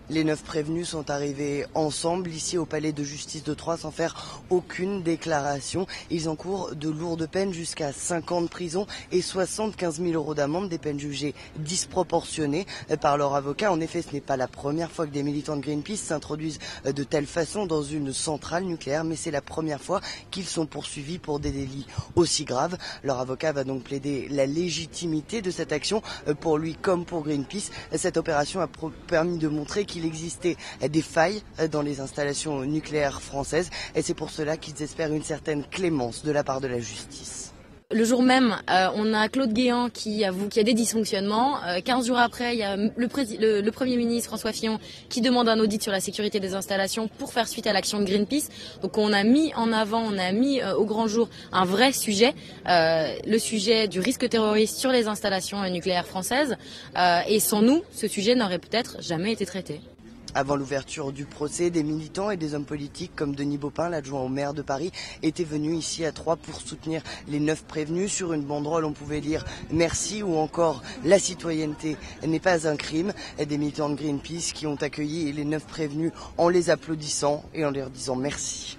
Les 9 prévenus sont arrivés ensemble ici au palais de justice de Troyes sans faire aucune déclaration. Ils encourent de lourdes peines jusqu'à 5 ans de prison et 75 000 € d'amende, des peines jugées disproportionnées par leur avocat. En effet, ce n'est pas la première fois que des militants de Greenpeace s'introduisent de telle façon dans une centrale nucléaire, mais c'est la première fois qu'ils sont poursuivis pour des délits aussi graves. Leur avocat va donc plaider la légitimité de cette action pour lui comme pour Greenpeace. Cette opération a permis de montrer qu'il existait des failles dans les installations nucléaires françaises et c'est pour cela qu'ils espèrent une certaine clémence de la part de la justice. Le jour même, on a Claude Guéant qui avoue qu'il y a des dysfonctionnements. 15 jours après, il y a le Premier ministre François Fillon qui demande un audit sur la sécurité des installations pour faire suite à l'action de Greenpeace. Donc on a mis en avant, on a mis au grand jour un vrai sujet, le sujet du risque terroriste sur les installations nucléaires françaises. Et sans nous, ce sujet n'aurait peut-être jamais été traité. Avant l'ouverture du procès, des militants et des hommes politiques comme Denis Baupin, l'adjoint au maire de Paris, étaient venus ici à Troyes pour soutenir les 9 prévenus. Sur une banderole, on pouvait lire « Merci » ou encore « La citoyenneté n'est pas un crime ». Des militants de Greenpeace qui ont accueilli les 9 prévenus en les applaudissant et en leur disant merci.